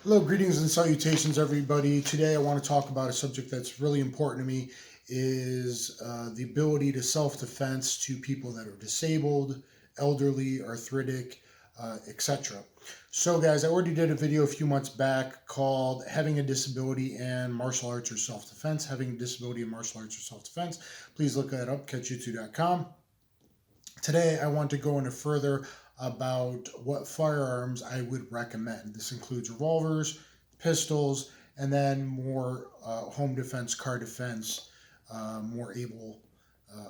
Hello, greetings and salutations, everybody. Today, I want to talk about a subject that's really important to me: is the ability to self-defense to people that are disabled, elderly, arthritic, etc. So, guys, I already did a video a few months back called "Having a Disability and Martial Arts or Self-Defense." Having a disability and martial arts or self-defense. Please look that up, Catch-Jitsu.com. Today, I want to go into further about what firearms I would recommend. This includes revolvers, pistols, and then more home defense, car defense, more able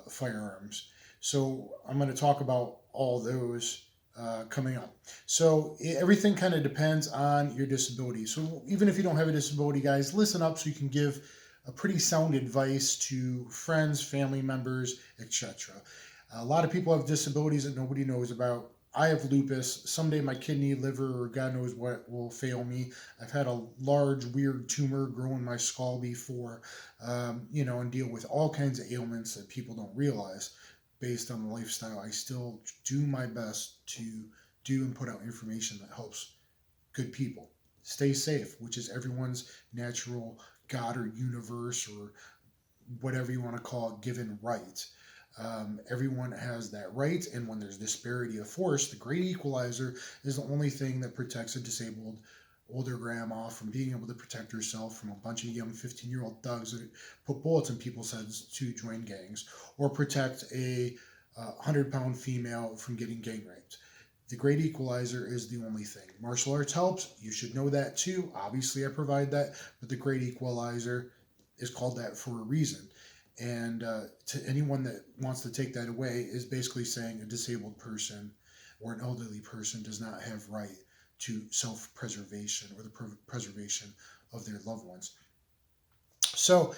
firearms. So I'm going to talk about all those coming up. So everything kind of depends on your disability. So even if you don't have a disability, guys, listen up so you can give a pretty sound advice to friends, family members, etc. A lot of people have disabilities that nobody knows about. I have lupus. Someday my kidney, liver, or God knows what will fail me. I've had a large, weird tumor grow in my skull before, and deal with all kinds of ailments that people don't realize based on the lifestyle. I still do my best to do and put out information that helps good people. Stay safe, which is everyone's natural God or universe or whatever you want to call it, given right. Everyone has that right, and when there's disparity of force, the great equalizer is the only thing that protects a disabled older grandma from being able to protect herself from a bunch of young 15-year-old thugs that put bullets in people's heads to join gangs, or protect a 100-pound female from getting gang raped. The great equalizer is the only thing. Martial arts helps. You should know that too. Obviously, I provide that, but the great equalizer is called that for a reason. And to anyone that wants to take that away is basically saying a disabled person or an elderly person does not have right to self-preservation or the preservation of their loved ones. So,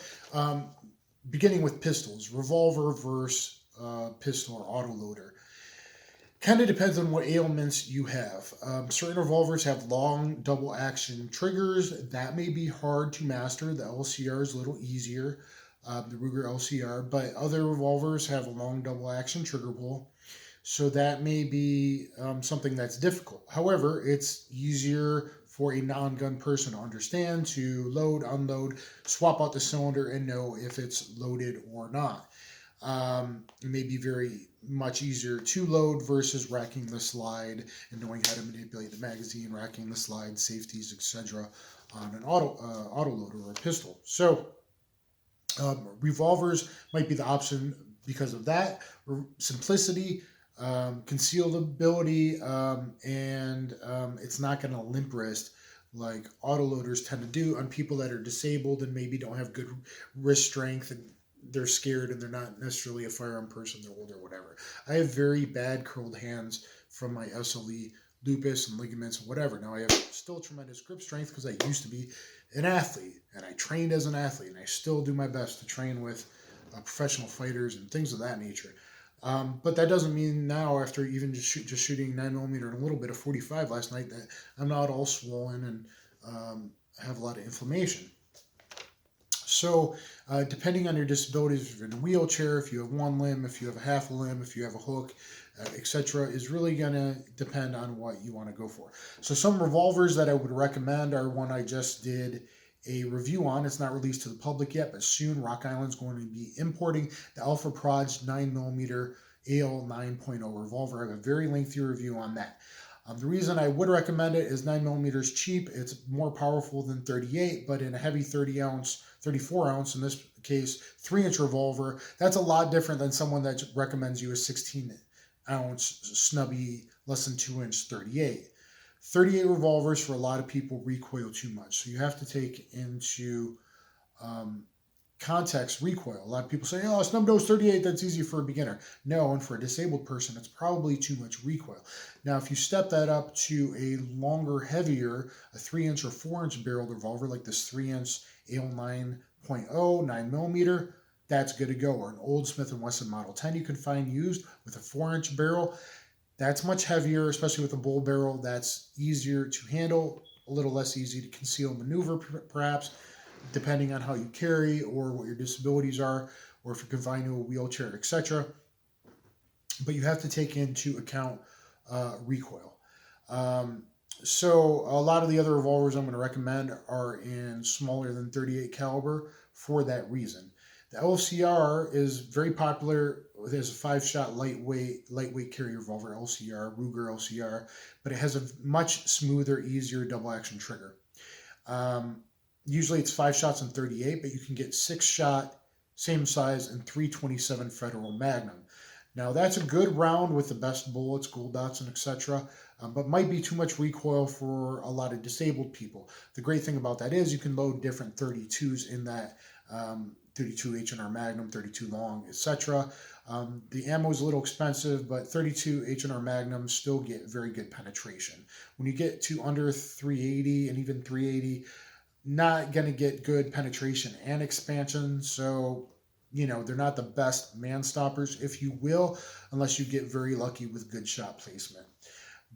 beginning with pistols, revolver versus pistol or autoloader. Kind of depends on what ailments you have. Certain revolvers have long double action triggers. That may be hard to master. The LCR is a little easier, the Ruger LCR, but other revolvers have a long double action trigger pull. So that may be something that's difficult. However, it's easier for a non-gun person to understand, to load, unload, swap out the cylinder, and know if it's loaded or not. It may be very much easier to load versus racking the slide and knowing how to manipulate the magazine, racking the slide, safeties, etc. on an auto loader or a pistol. So revolvers might be the option because of that simplicity, concealability, and it's not going to limp wrist like autoloaders tend to do on people that are disabled and maybe don't have good wrist strength, and they're scared and they're not necessarily a firearm person, they're old or whatever. I have very bad curled hands from my SLE, lupus, and ligaments, and whatever. Now I have still tremendous grip strength because I used to be an athlete and I trained as an athlete, and I still do my best to train with professional fighters and things of that nature. But that doesn't mean now, after even just shooting 9mm and a little bit of 45 last night, that I'm not all swollen and have a lot of inflammation. So, depending on your disabilities, if you're in a wheelchair, if you have one limb, if you have a half a limb, if you have a hook, etc., is really going to depend on what you want to go for. So, some revolvers that I would recommend are one I just did a review on. It's not released to the public yet, but soon Rock Island's going to be importing the Alpha Proj 9mm AL 9.0 revolver. I have a very lengthy review on that. The reason I would recommend it is 9mm is cheap. It's more powerful than 38, but in a heavy 34 ounce, in this case, 3-inch revolver, that's a lot different than someone that recommends you a 16-ounce snubby, less than 2-inch 38. 38 revolvers for a lot of people recoil too much. So you have to take into context recoil. A lot of people say, oh, snub nose 38, that's easy for a beginner. No, and for a disabled person, it's probably too much recoil. Now, if you step that up to a longer, heavier, a 3-inch or 4-inch barreled revolver, like this 3-inch AL 9.0, 9mm, that's good to go. Or an old Smith & Wesson Model 10 you can find used with a 4-inch barrel. That's much heavier, especially with a bull barrel. That's easier to handle, a little less easy to conceal and maneuver, perhaps, depending on how you carry or what your disabilities are, or if you're confined to a wheelchair, etc. But you have to take into account recoil. So a lot of the other revolvers I'm going to recommend are in smaller than 38 caliber for that reason. The LCR is very popular. There's a 5-shot lightweight carry revolver, LCR, Ruger LCR, but it has a much smoother, easier double action trigger. Usually it's 5 shots in 38, but you can get 6-shot, same size, and 327 Federal Magnum. Now that's a good round with the best bullets, gold dots, and etc., but might be too much recoil for a lot of disabled people. The great thing about that is you can load different 32s in that 32 H&R Magnum, 32 long, etc. The ammo is a little expensive, but 32 H&R Magnums still get very good penetration. When you get to under 380 and even 380, not going to get good penetration and expansion, so they're not the best man stoppers, if you will, unless you get very lucky with good shot placement.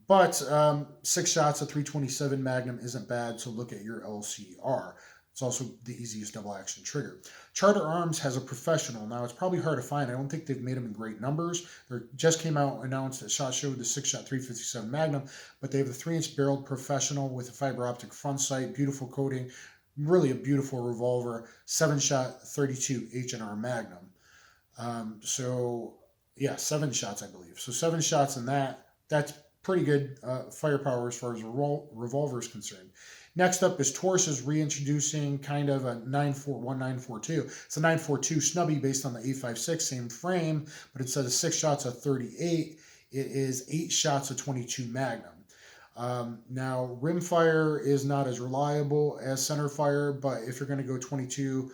But 6 shots at 327 Magnum isn't bad, so look at your LCR. It's also the easiest double action trigger. Charter Arms has a professional. Now, it's probably hard to find. I don't think they've made them in great numbers. They just came out, announced at SHOT Show the 6-shot 357 Magnum, but they have the 3-inch barreled professional with a fiber optic front sight, beautiful coating, really a beautiful revolver, 7-shot 32 H&R Magnum. So, yeah, 7 shots, I believe. So 7 shots in that's pretty good firepower as far as revolver is concerned. Next up is Taurus is reintroducing kind of a 1942. It's a 942 snubby based on the 856, same frame, but instead of 6 shots of 38, it is 8 shots of 22 Magnum. Now, rimfire is not as reliable as centerfire, but if you're going to go 22,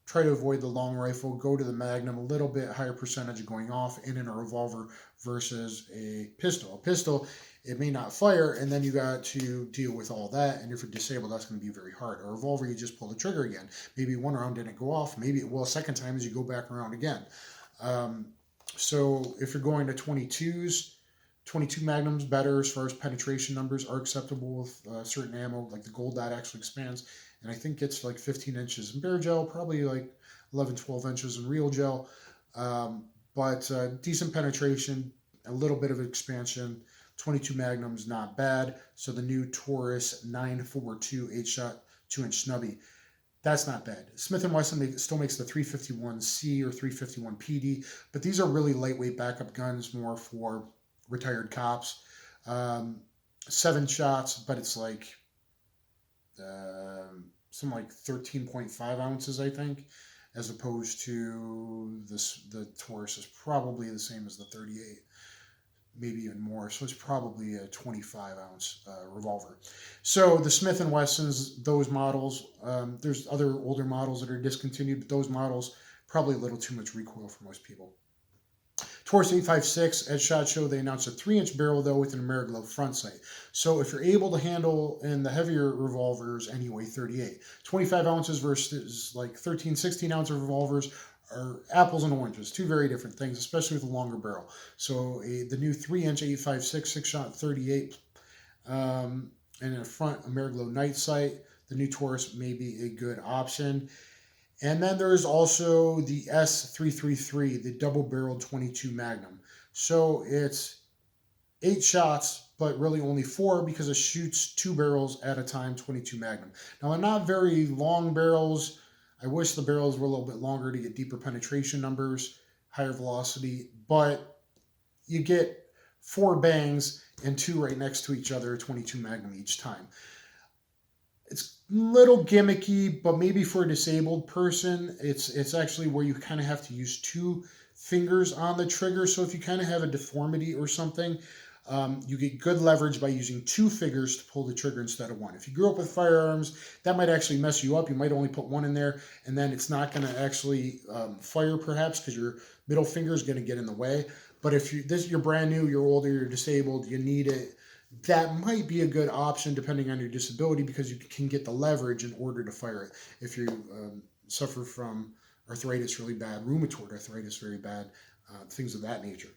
try to avoid the long rifle, go to the Magnum, a little bit higher percentage going off in a revolver versus a pistol. A pistol, it may not fire, and then you got to deal with all that, and if you're disabled, that's going to be very hard. A revolver, you just pull the trigger again. Maybe one round didn't go off, maybe it will a second time as you go back around again. So if you're going to 22s, 22 Magnums better as far as penetration numbers are acceptable with certain ammo, like the gold dot actually expands, and I think it's like 15 inches in bare gel, probably like 11, 12 inches in real gel, but decent penetration, a little bit of expansion. 22 Magnum's not bad. So the new Taurus 942 8-shot 2-inch snubby, that's not bad. Smith & Wesson still makes the 351C or 351 PD, but these are really lightweight backup guns, more for retired cops. 7 shots, but it's like something like 13.5 ounces, I think, as opposed to the Taurus is probably the same as the 38, maybe even more. So it's probably a 25-ounce revolver. So the Smith & Wessons, those models, there's other older models that are discontinued, but those models, probably a little too much recoil for most people. Taurus 856 at SHOT Show, they announced a 3-inch barrel, though, with an Ameriglow front sight. So if you're able to handle in the heavier revolvers, anyway, 38. 25 ounces versus like 13, 16-ounce revolvers are apples and oranges, two very different things, especially with a longer barrel. So the new 3-inch 856 6-shot 38 and a front Ameriglow night sight, the new Taurus may be a good option. And then there's also the S333, the double-barreled 22 Magnum. So it's 8 shots, but really only 4 because it shoots 2 barrels at a time, 22 Magnum. Now, they're not very long barrels. I wish the barrels were a little bit longer to get deeper penetration numbers, higher velocity, but you get 4 bangs and 2 right next to each other, 22 Magnum each time. It's a little gimmicky, but maybe for a disabled person, it's actually where you kind of have to use 2 fingers on the trigger. So if you kind of have a deformity or something, you get good leverage by using 2 fingers to pull the trigger instead of 1. If you grew up with firearms, that might actually mess you up. You might only put 1 in there, and then it's not going to actually fire, perhaps, because your middle finger is going to get in the way. But if you're brand new, you're older, you're disabled, you need it, that might be a good option depending on your disability, because you can get the leverage in order to fire it. If you suffer from arthritis really bad, rheumatoid arthritis very bad, things of that nature.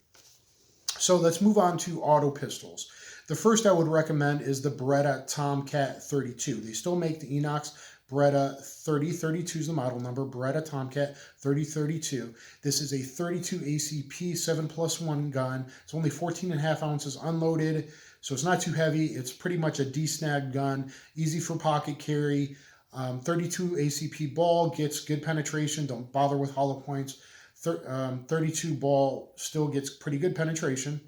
So let's move on to auto pistols. The first I would recommend is the Beretta Tomcat 32. They still make the Enox Beretta 3032 is the model number, Beretta Tomcat 3032. This is a 32 ACP 7+1 gun. It's only 14.5 ounces unloaded. So it's not too heavy. It's pretty much a D-snag gun, easy for pocket carry. 32 ACP ball gets good penetration. Don't bother with hollow points. 32 ball still gets pretty good penetration.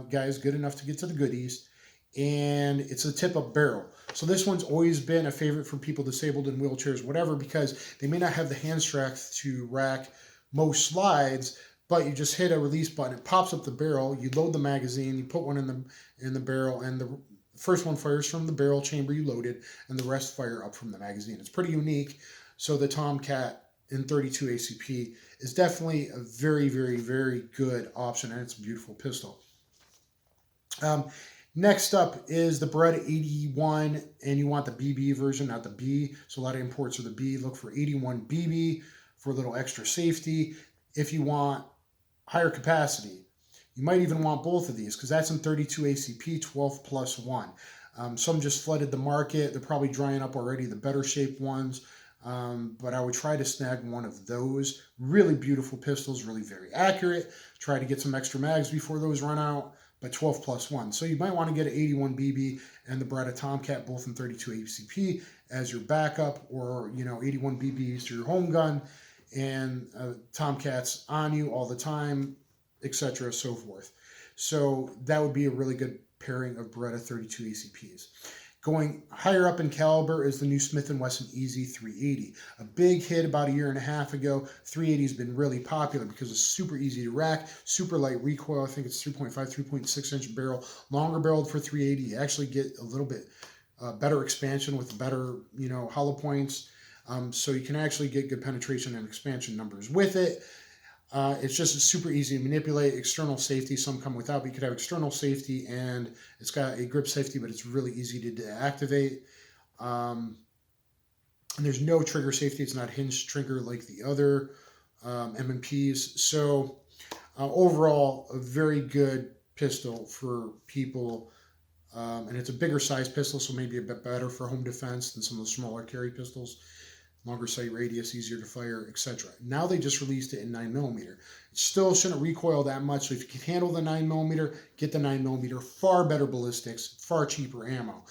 Guys, good enough to get to the goodies. And it's a tip-up barrel. So this one's always been a favorite for people disabled in wheelchairs, whatever, because they may not have the hand strength to rack most slides, but you just hit a release button, it pops up the barrel, you load the magazine, you put one in the barrel, and the first one fires from the barrel chamber you loaded, and the rest fire up from the magazine. It's pretty unique. So the Tomcat in 32 ACP is definitely a very, very, very good option, and it's a beautiful pistol. Next up is the Beretta 81, and you want the BB version, not the B. So a lot of imports are the B. Look for 81 BB for a little extra safety. If you want higher capacity, you might even want both of these, because that's in 32 ACP, 12+1. Some just flooded the market. They're probably drying up already, the better shaped ones. But I would try to snag one of those. Really beautiful pistols, really very accurate. Try to get some extra mags before those run out, but 12+1. So you might want to get an 81 BB and the Beretta Tomcat, both in 32 ACP, as your backup, or 81 BBs to your home gun, and Tomcats on you all the time, etc., so forth. So that would be a really good pairing of Beretta 32 ACPs. Going higher up in caliber is the new Smith & Wesson EZ380. A big hit about a year and a half ago. 380 has been really popular because it's super easy to rack, super light recoil. I think it's 3.5, 3.6 inch barrel, longer barreled for 380. You actually get a little bit better expansion with better, hollow points. So you can actually get good penetration and expansion numbers with it. It's just super easy to manipulate. External safety, some come without, but you could have external safety, and it's got a grip safety, but it's really easy to deactivate. And there's no trigger safety. It's not hinged trigger like the other M&Ps. So overall, a very good pistol for people. And it's a bigger size pistol, so maybe a bit better for home defense than some of the smaller carry pistols. Longer sight radius, easier to fire, etc. Now they just released it in 9mm. It still shouldn't recoil that much, so if you can handle the 9mm, get the 9mm. Far better ballistics, far cheaper ammo.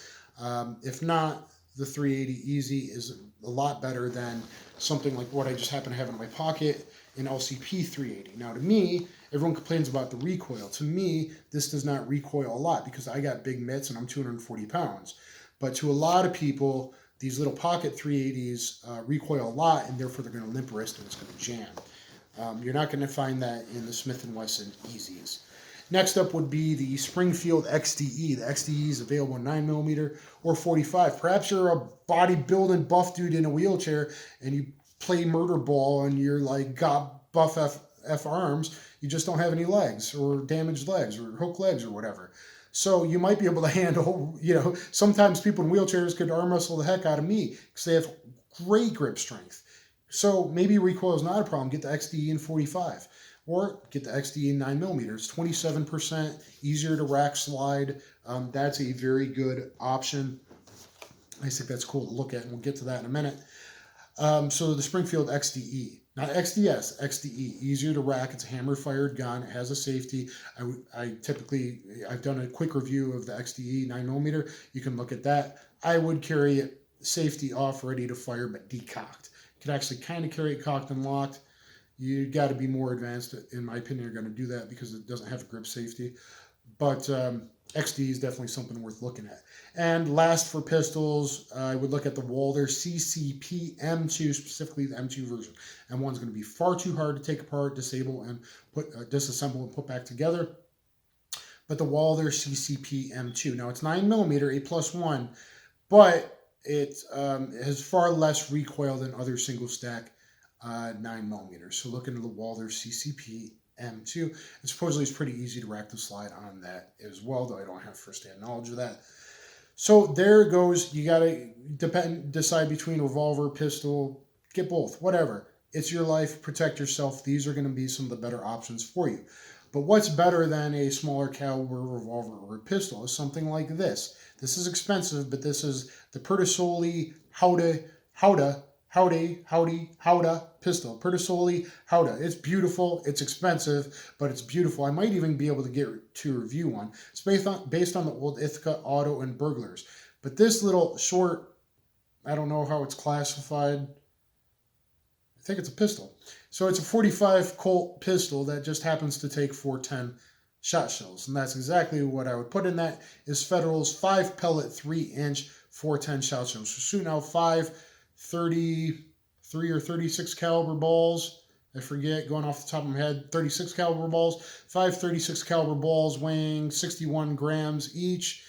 If not, the 380 Easy is a lot better than something like what I just happen to have in my pocket, an LCP 380. Now to me, everyone complains about the recoil. To me, this does not recoil a lot because I got big mitts and I'm 240 pounds. But to a lot of people, these little pocket 380s recoil a lot, and therefore they're going to limp wrist and it's going to jam. You're not going to find that in the Smith & Wesson Easies. Next up would be the Springfield XDE. The XDE is available in 9mm or 45. Perhaps you're a bodybuilding buff dude in a wheelchair and you play murder ball and you're like got buff F arms. You just don't have any legs or damaged legs or hook legs or whatever. So you might be able to handle, sometimes people in wheelchairs could arm wrestle the heck out of me because they have great grip strength. So maybe recoil is not a problem. Get the XDE in 45 or get the XDE in 9mm. It's 27% easier to rack slide. That's a very good option. I think that's cool to look at, and we'll get to that in a minute. So the Springfield XDE. Not XDS, XDE, easier to rack. It's a hammer-fired gun. It has a safety. I've done a quick review of the XDE 9mm. You can look at that. I would carry it safety off, ready to fire, but decocked. You can actually kind of carry it cocked and locked. You got to be more advanced, in my opinion, are going to do that because it doesn't have grip safety. But XD is definitely something worth looking at. And last for pistols, I would look at the Walther CCP M2, specifically the M2 version. M1's going to be far too hard to take apart, disable, and disassemble and put back together. But the Walther CCP M2. Now it's 9mm, 8+1, but it has far less recoil than other single stack 9mm. So look into the Walther CCP M2. And supposedly it's pretty easy to rack the slide on that as well, though I don't have first-hand knowledge of that. So there it goes. You got to decide between revolver, pistol, get both, whatever. It's your life. Protect yourself. These are going to be some of the better options for you. But what's better than a smaller caliber revolver or a pistol is something like this. This is expensive, but this is the Pertasoli Howda Howda pistol. Pertisoli Howda. It's beautiful. It's expensive, but it's beautiful. I might even be able to get to review one. It's based on the old Ithaca Auto and Burglars. But this little short, I don't know how it's classified. I think it's a pistol. So it's a 45 Colt pistol that just happens to take 410 shot shells. And that's exactly what I would put in that is Federal's 5 pellet 3-inch 410 shot shells. So shooting out 5 33 or 36 caliber balls. I forget, going off the top of my head, 36 caliber balls. 5 36 caliber balls weighing 61 grams each.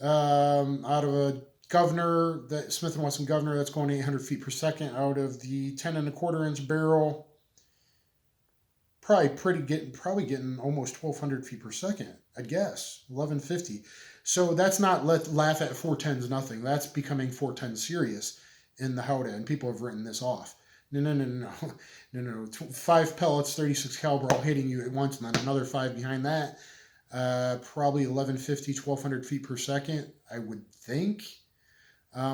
Out of a Governor, that Smith & Wesson Governor, that's going 800 feet per second out of the 10 1/4 inch barrel. Probably getting almost 1,200 feet per second, I'd guess, 1150. So that's not laugh at 410s nothing. That's becoming 410 serious in the Howda, and people have written this off. No. 5 pellets, 36 caliber, all hitting you at once, and then another 5 behind that. Probably 1150, 1,200 feet per second, I would think.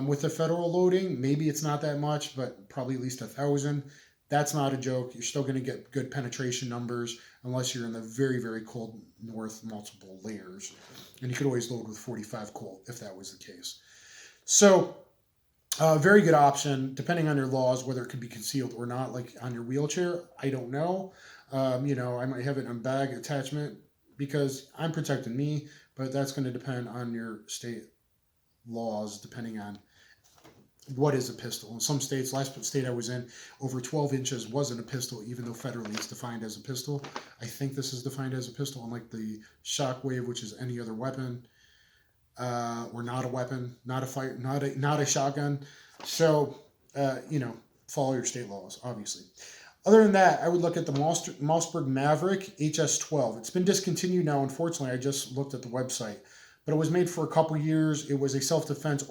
With the Federal loading, maybe it's not that much, but probably at least 1,000. That's not a joke. You're still going to get good penetration numbers unless you're in the very, very cold north, multiple layers. And you could always load with 45 Colt if that was the case. So, very good option, depending on your laws, whether it could be concealed or not, like on your wheelchair. I don't know. I might have it in a bag attachment because I'm protecting me, but that's going to depend on your state laws, depending on what is a pistol. In some states, last state I was in, over 12 inches wasn't a pistol, even though federally it's defined as a pistol. I think this is defined as a pistol, unlike the Shockwave, which is any other weapon, or not a weapon, not a shotgun. So, follow your state laws, obviously. Other than that, I would look at the Mossberg Maverick HS12. It's been discontinued now, unfortunately. I just looked at the website. But it was made for a couple years. It was a self-defense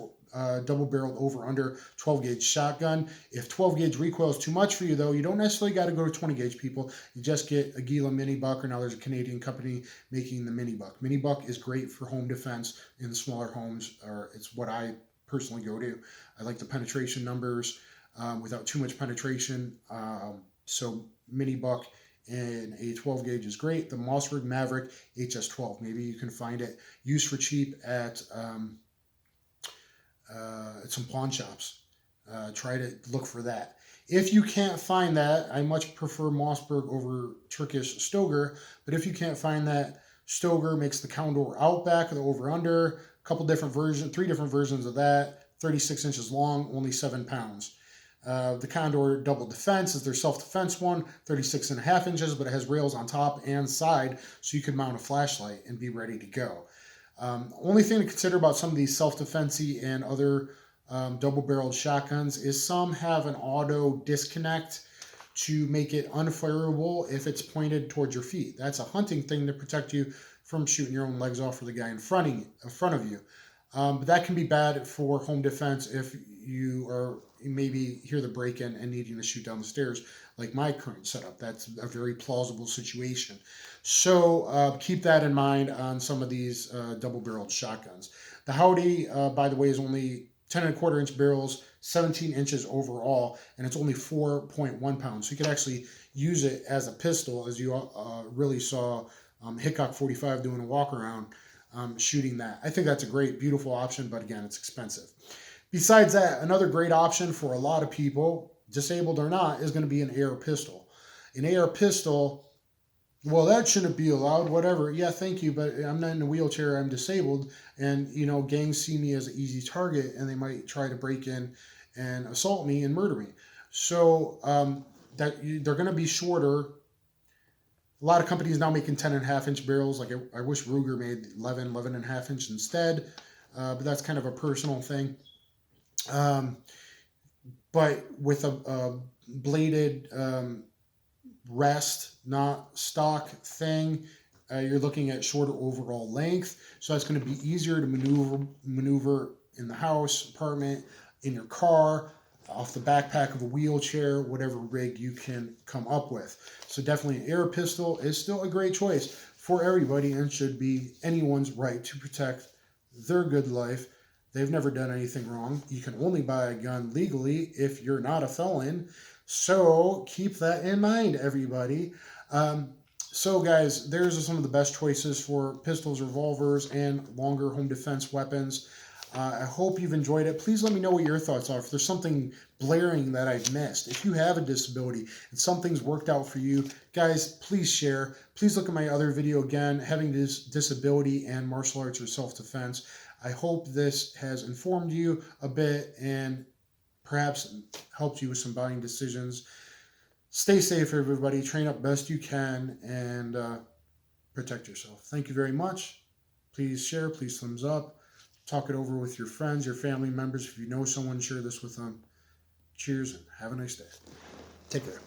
double-barreled over-under 12-gauge shotgun. If 12-gauge recoil is too much for you, though, you don't necessarily got to go to 20-gauge, people. You just get a Gila Mini Buck, or now there's a Canadian company making the Mini Buck. Mini Buck is great for home defense in the smaller homes, or it's what I personally go to. I like the penetration numbers without too much penetration. So Mini Buck and a 12 gauge is great. The Mossberg Maverick HS12, maybe you can find it used for cheap at some pawn shops. Try to look for that. If you can't find that, I much prefer Mossberg over Turkish Stoger, but if you can't find that, Stoger makes the Condor Outback, the over-under, a couple different versions, 3 different versions of that, 36 inches long, only 7 pounds. The Condor Double Defense is their self-defense one, 36.5 inches, but it has rails on top and side, so you can mount a flashlight and be ready to go. Only thing to consider about some of these self-defense-y and other double-barreled shotguns is some have an auto disconnect to make it unfireable if it's pointed towards your feet. That's a hunting thing to protect you from shooting your own legs off or the guy in front of you. But that can be bad for home defense if you maybe hear the break-in and needing to shoot down the stairs, like my current setup. That's a very plausible situation. So keep that in mind on some of these double-barreled shotguns. The Howdy, by the way, is only 10 1/4 inch barrels, 17 inches overall, and it's only 4.1 pounds. So you could actually use it as a pistol, as you really saw Hickok 45 doing a walk around. Shooting that. I think that's a great, beautiful option, but again, it's expensive. Besides that, another great option for a lot of people, disabled or not, is going to be an AR pistol. An AR pistol, well, that shouldn't be allowed, whatever. Yeah, thank you, but I'm not in a wheelchair, I'm disabled, and, gangs see me as an easy target, and they might try to break in and assault me and murder me. So they're going to be shorter. A lot of companies now making 10.5 inch barrels. Like I wish Ruger made 11.5 inch instead, but that's kind of a personal thing. But with a bladed rest, not stock thing, you're looking at shorter overall length. So that's going to be easier to maneuver in the house, apartment, in your car, off the backpack of a wheelchair, whatever rig you can come up with. So definitely an air pistol is still a great choice for everybody and should be anyone's right to protect their good life, They've never done anything wrong. You can only buy a gun legally if you're not a felon. So keep that in mind, everybody. So guys, there's some of the best choices for pistols, revolvers, and longer home defense weapons. I hope you've enjoyed it. Please let me know what your thoughts are. If there's something blaring that I've missed, if you have a disability and something's worked out for you, guys, please share. Please look at my other video again, having this disability and martial arts or self-defense. I hope this has informed you a bit and perhaps helped you with some buying decisions. Stay safe, everybody. Train up best you can and protect yourself. Thank you very much. Please share. Please thumbs up. Talk it over with your friends, your family members. If you know someone, share this with them. Cheers and have a nice day. Take care.